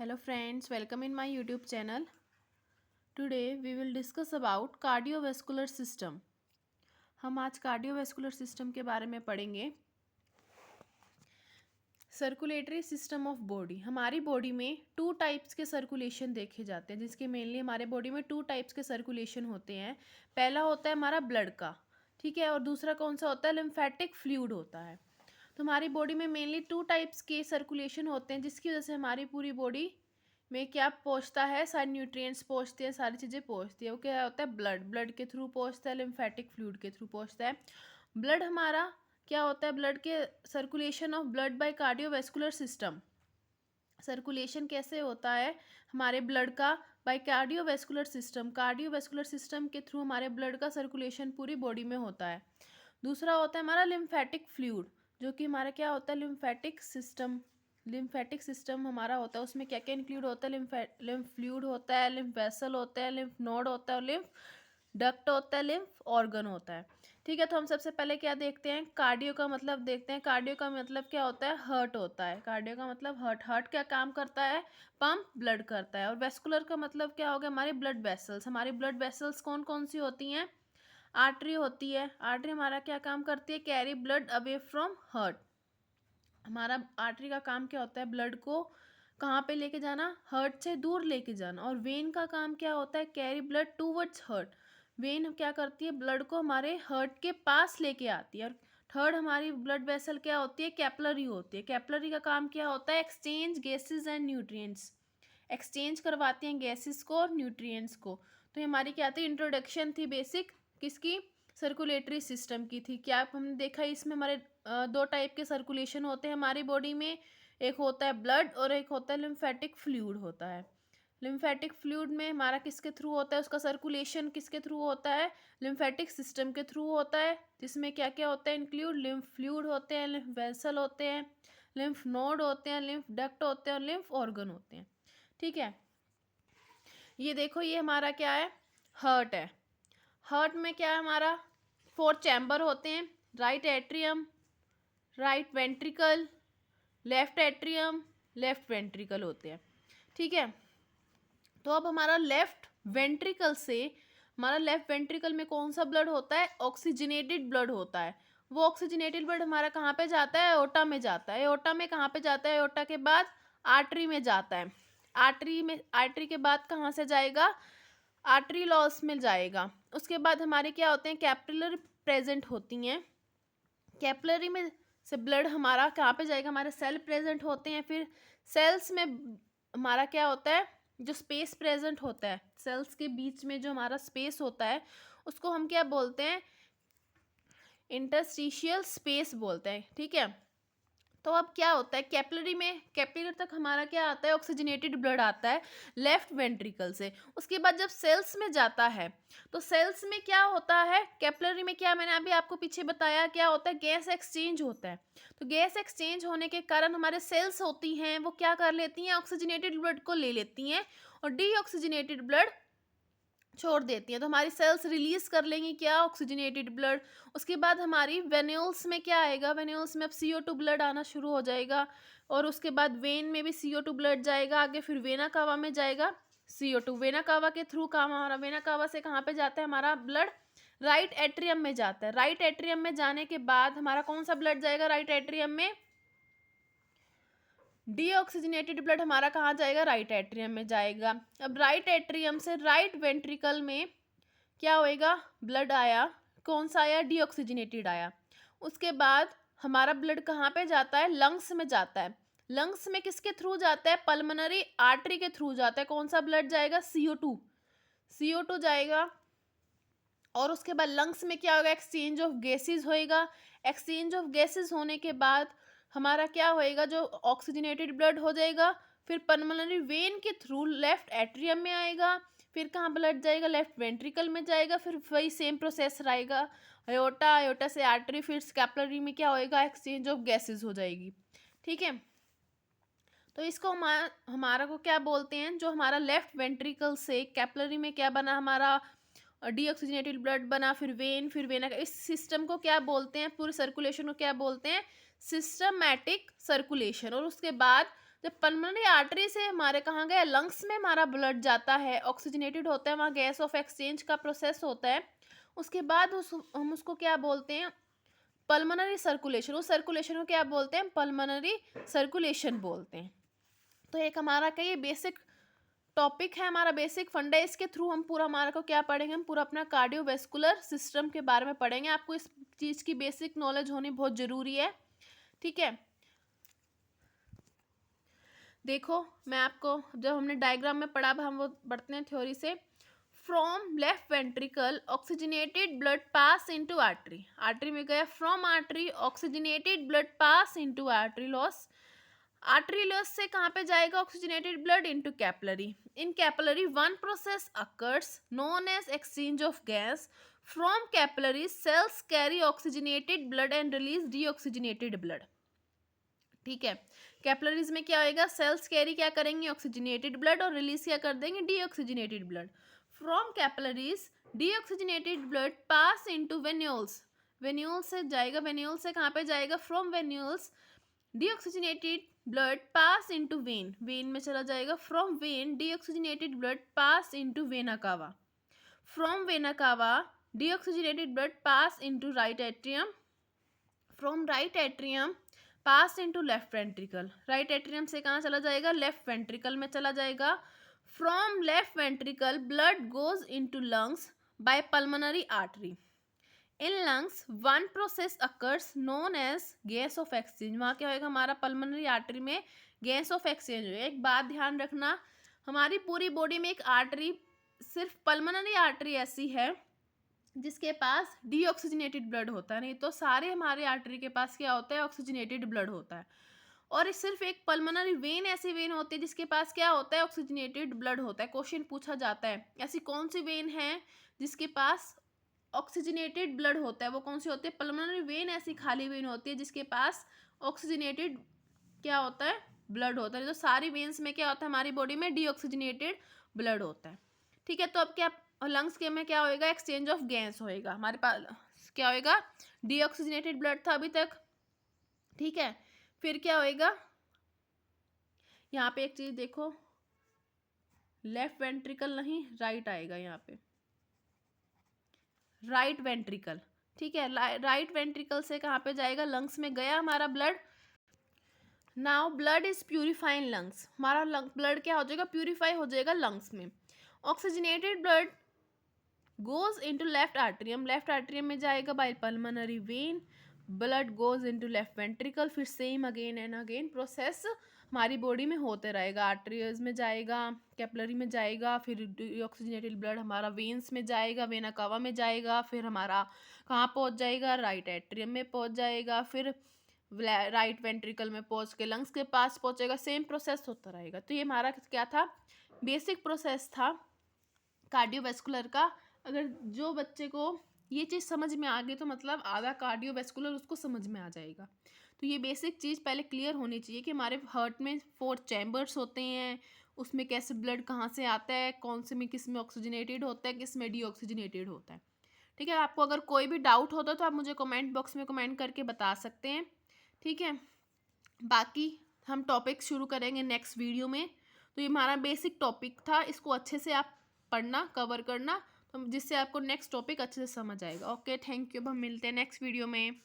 Hello friends, welcome in my YouTube channel. Today we will discuss about cardiovascular system. हम आज cardiovascular system के बारे में पढ़ेंगे. Circulatory system of body. हमारी बॉडी में टू टाइप्स के सर्कुलेशन देखे जाते हैं, जिसके मेनली हमारे बॉडी में टू टाइप्स के सर्कुलेशन होते हैं. पहला होता है हमारा ब्लड का, ठीक है, और दूसरा कौन सा होता है, लिम्फेटिक फ्लूइड होता है. तो हमारी बॉडी में मेनली टू टाइप्स के सर्कुलेशन होते हैं, जिसकी वजह से हमारी पूरी बॉडी में क्या पहुंचता है, सारे न्यूट्रिएंट्स पहुंचते हैं, सारी चीज़ें पहुंचती है. वो क्या होता है, ब्लड के थ्रू पहुंचता है, लिम्फेटिक फ्लूइड के थ्रू पहुंचता है. ब्लड हमारा क्या होता है, ब्लड के circulation of blood by cardiovascular system. Circulation कैसे होता है हमारे ब्लड का, by cardiovascular system. Cardiovascular system के थ्रू हमारे ब्लड का सर्कुलेशन पूरी बॉडी में होता है. दूसरा होता है हमारा लिम्फेटिक फ्लूइड, जो कि हमारा क्या होता है, लिम्फेटिक सिस्टम. लिम्फेटिक सिस्टम हमारा होता है, उसमें क्या क्या इंक्लूड होता है, लिम्फ फ्लूइड होता है, लिम्फ वेसल होता है, लिम्फ नोड होता है, और लिम्फ डक्ट होता है, लिम्फ ऑर्गन होता है. ठीक है, तो हम सबसे पहले क्या देखते हैं, कार्डियो का मतलब देखते हैं. कार्डियो का मतलब क्या होता है, हार्ट होता है. कार्डियो का मतलब हार्ट. हार्ट क्या काम करता है, पंप ब्लड करता है. और वेस्कुलर का मतलब क्या होगा, हमारे ब्लड वेसल्स. हमारी ब्लड वेसल्स कौन कौन सी होती हैं, आर्टरी होती है. आर्टरी हमारा क्या काम करती है, carry blood away from heart. हमारा आर्टरी का काम क्या होता है, ब्लड को कहाँ पे लेके जाना, हार्ट से दूर लेके जाना. और वेन का काम क्या होता है, carry blood towards heart. When क्या करती है, ब्लड को हमारे हार्ट के पास लेके आती है. और थर्ड हमारी ब्लड वेसल क्या होती है, कैपलरी होती है. कैपलरी का काम क्या होता है, exchange gases and nutrients. Exchange करवाती हैं गैसेस को और न्यूट्रिएंट्स को. तो ये हमारी क्या थी, इंट्रोडक्शन थी बेसिक किसकी, सर्कुलेटरी सिस्टम की थी. क्या हमने देखा इसमें हमारे दो टाइप के सर्कुलेशन होते हैं हमारी बॉडी में. एक होता है ब्लड और एक होता है लिम्फेटिक फ्लूइड होता है. लिम्फेटिक फ्लूइड में हमारा किसके थ्रू होता है, उसका सर्कुलेशन किसके थ्रू होता है, लिम्फेटिक सिस्टम के थ्रू होता है. जिसमें क्या क्या होता है, इंक्लूड लिम्फ फ्लूइड होते हैं, लिम्फ वेसल होते हैं, लिम्फ नोड होते हैं, लिम्फ डक्ट होते हैं, और लिम्फ ऑर्गन होते हैं. ठीक है, ये देखो, ये हमारा क्या है, हार्ट है. हार्ट में क्या है हमारा, 4 चैम्बर होते हैं. Right atrium, right ventricle, left atrium, left ventricle होते हैं. ठीक है, तो अब हमारा लेफ्ट वेंट्रिकल में कौन सा ब्लड होता है, ऑक्सीजनेटेड ब्लड होता है. वो ऑक्सीजनेटेड ब्लड हमारा कहाँ पे जाता है, एओर्टा में जाता है. एओर्टा में कहाँ पे जाता है, एओर्टा के बाद आर्टरी में जाता है. आर्टरी के बाद कहाँ से जाएगा, आर्टरी लॉस में जाएगा. उसके बाद हमारे क्या होते हैं, कैपिलरी प्रेजेंट होती हैं. कैपिलरी में से ब्लड हमारा कहाँ पे जाएगा, हमारे सेल प्रेजेंट होते हैं. फिर सेल्स में हमारा क्या होता है, जो स्पेस प्रेजेंट होता है, सेल्स के बीच में जो हमारा स्पेस होता है, उसको हम क्या बोलते हैं, इंटरस्टिशियल स्पेस बोलते हैं. ठीक है, तो अब क्या होता है, कैपिलरी तक हमारा क्या आता है, ऑक्सीजनेटेड ब्लड आता है लेफ्ट वेंट्रिकल से. उसके बाद जब सेल्स में जाता है, तो सेल्स में क्या होता है, कैपिलरी में क्या मैंने अभी आपको पीछे बताया, क्या होता है, गैस एक्सचेंज होता है. तो गैस एक्सचेंज होने के कारण हमारे सेल्स होती हैं, वो क्या कर लेती हैं, ऑक्सीजनेटेड ब्लड को ले लेती हैं और डीऑक्सीजनेटेड ब्लड छोड़ देती हैं. तो हमारी सेल्स रिलीज कर लेंगी क्या, ऑक्सीजनेटेड ब्लड. उसके बाद हमारी वेन्यूल्स में क्या आएगा, वेन्यूल्स में अब CO2 ब्लड आना शुरू हो जाएगा. और उसके बाद वेन में भी CO2 ब्लड जाएगा आगे. फिर वेना कावा में जाएगा CO2. वेना कावा के थ्रू काम हमारा, वेना कावा से कहाँ पे जाता है हमारा ब्लड, राइट एट्रियम में जाता है. राइट एट्रियम में जाने के बाद हमारा कौन सा ब्लड जाएगा, राइट एट्रियम में डीऑक्सीजनेटेड ब्लड हमारा कहाँ जाएगा, राइट एट्रियम में जाएगा. अब राइट एट्रियम से राइट वेंट्रिकल में क्या होएगा, ब्लड आया, कौन सा आया, डीऑक्सीजनेटेड आया. उसके बाद हमारा ब्लड कहाँ पे जाता है, लंग्स में जाता है. लंग्स में किसके थ्रू जाता है, पल्मोनरी आर्टरी के थ्रू जाता है. कौन सा ब्लड जाएगा, CO2 जाएगा. और उसके बाद लंग्स में क्या होगा, एक्सचेंज ऑफ गैसेस होएगा. एक्सचेंज ऑफ गैसेस होने के बाद हमारा क्या होएगा, जो ऑक्सीजनेटेड ब्लड हो जाएगा. फिर पल्मोनरी वेन के थ्रू लेफ्ट एट्रियम में आएगा. फिर कहाँ ब्लड जाएगा, लेफ्ट वेंट्रिकल में जाएगा. फिर वही सेम प्रोसेस रहेगा, आयोटा से आर्टरी, फिर कैपिलरी में क्या होएगा, एक्सचेंज ऑफ गैसेस हो जाएगी. ठीक है, तो इसको हमारा को क्या बोलते हैं, जो हमारा लेफ्ट वेंट्रिकल से कैपिलरी में क्या बना, हमारा डीऑक्सीजनेटेड ब्लड बना. फिर वेना, इस सिस्टम को क्या बोलते हैं, पूरे सर्कुलेशन को क्या बोलते हैं, सिस्टमैटिक सर्कुलेशन. और उसके बाद जब पल्मोनरी आर्टरी से हमारे कहाँ गया, लंग्स में हमारा ब्लड जाता है, ऑक्सीजनेटेड होता है, वहाँ गैस ऑफ एक्सचेंज का प्रोसेस होता है। उसके बाद हम उसको क्या बोलते हैं, पल्मोनरी सर्कुलेशन। उस सर्कुलेशन को क्या बोलते हैं, पल्मोनरी सर्कुलेशन बोलते हैं। तो एक हमारा क्या ये बेसिक टॉपिक है, हमारा बेसिक फंडा है, इसके थ्रू हम पूरा हमारा को क्या पढ़ेंगे, हम पूरा अपना कार्डियोवैस्कुलर सिस्टम के बारे में पढ़ेंगे। आपको इस चीज़ की बेसिक नॉलेज होनी बहुत ज़रूरी है, ठीक है। देखो मैं आपको, जब हमने डायग्राम में पढ़ा, अब हम वो बढ़ते हैं थ्योरी से। From left ventricle oxygenated blood pass into artery, artery में गया, from artery oxygenated blood pass into arterioles, arterioles से कहाँ पे जाएगा oxygenated blood, into capillary. In capillary one process occurs known as exchange of gas, from capillary cells carry oxygenated blood and release deoxygenated blood, ठीक है। Capillaries में क्या होएगा, sales carry क्या करेंगे, ऑक्सीजनेटेड ब्लड, और रिलीज क्या कर देंगे, deoxygenated blood. From capillaries deoxygenated blood pass into venules, venules से जाएगा, वेन्यूल्स से कहाँ पे जाएगा, from venules deoxygenated blood pass into when, when में चला जाएगा, from when deoxygenated blood pass into vena cava, from vena cava deoxygenated blood pass into right atrium, from right atrium pass into left ventricle, right atrium से कहाँ चला जाएगा, left ventricle में चला जाएगा। From left ventricle blood goes into lungs by pulmonary artery, in lungs one process occurs known as gas of exchange, वहाँ क्या होएगा, हमारा पल्मोनरी आर्टरी में गैस ऑफ एक्सचेंज होगा। एक बात ध्यान रखना, हमारी पूरी बॉडी में एक आर्टरी, सिर्फ पल्मोनरी आर्टरी ऐसी है जिसके पास डीऑक्सीजनेटेड ब्लड होता है, नहीं तो सारे हमारे आर्टरी के पास क्या होता है, ऑक्सीजनेटेड ब्लड होता है। और सिर्फ एक पल्मोनरी वेन ऐसी वेन होती है जिसके पास क्या होता है, ऑक्सीजनेटेड ब्लड होता है। क्वेश्चन पूछा जाता है ऐसी कौन सी वेन है जिसके पास ऑक्सीजनेटेड ब्लड होता है, वो कौन सी होती है, पल्मोनरी वेन ऐसी खाली वेन होती है जिसके पास ऑक्सीजनेटेड क्या होता है, ब्लड होता है। तो सारी वेन्स में क्या होता है, हमारी बॉडी में डीऑक्सीजनेटेड ब्लड होता है, ठीक है। तो अब क्या, लंग्स के में क्या होएगा, एक्सचेंज ऑफ गैस होएगा, हमारे पास क्या होएगा, डीऑक्सीजनेटेड ब्लड था अभी तक, ठीक है। फिर क्या होएगा, यहाँ पे एक चीज देखो, लेफ्ट वेंट्रिकल नहीं, राइट आएगा यहाँ पे, राइट वेंट्रिकल, ठीक है। राइट वेंट्रिकल से कहाँ पे जाएगा, लंग्स में गया हमारा blood. Now blood is purifying lungs, हमारा ब्लड क्या हो जाएगा, प्यूरिफाई हो जाएगा लंग्स में। Oxygenated blood goes into left atrium, left atrium में जाएगा by pulmonary vein, blood goes into left ventricle, फिर same again and again process हमारी बॉडी में होते रहेगा। आर्टरीज में जाएगा, कैपिलरी में जाएगा, फिर ऑक्सीजनेटेड ब्लड हमारा वेन्स में जाएगा, वेना कावा में जाएगा, फिर हमारा कहाँ पहुँच जाएगा, राइट एट्रियम में पहुँच जाएगा, फिर राइट वेंट्रिकल में पहुँच के लंग्स के पास पहुँचेगा, सेम प्रोसेस होता रहेगा। तो ये हमारा क्या था, बेसिक प्रोसेस था कार्डियोवैस्कुलर का। अगर जो बच्चे को ये चीज़ समझ में आ गई तो मतलब आधा कार्डियोवैस्कुलर उसको समझ में आ जाएगा। तो ये बेसिक चीज़ पहले क्लियर होनी चाहिए कि हमारे हार्ट में 4 चैम्बर्स होते हैं, उसमें कैसे ब्लड कहाँ से आता है, कौन से में किस में ऑक्सीजनेटेड होता है, किस में डीऑक्सीजनेटेड होता है, ठीक है। आपको अगर कोई भी डाउट होता है तो आप मुझे कमेंट बॉक्स में कमेंट करके बता सकते हैं, ठीक है। बाकी हम टॉपिक शुरू करेंगे नेक्स्ट वीडियो में। तो ये हमारा बेसिक टॉपिक था, इसको अच्छे से आप पढ़ना, कवर करना, तो जिससे आपको नेक्स्ट टॉपिक अच्छे से समझ आएगा। ओके, थैंक यू, अब हम मिलते हैं नेक्स्ट वीडियो में।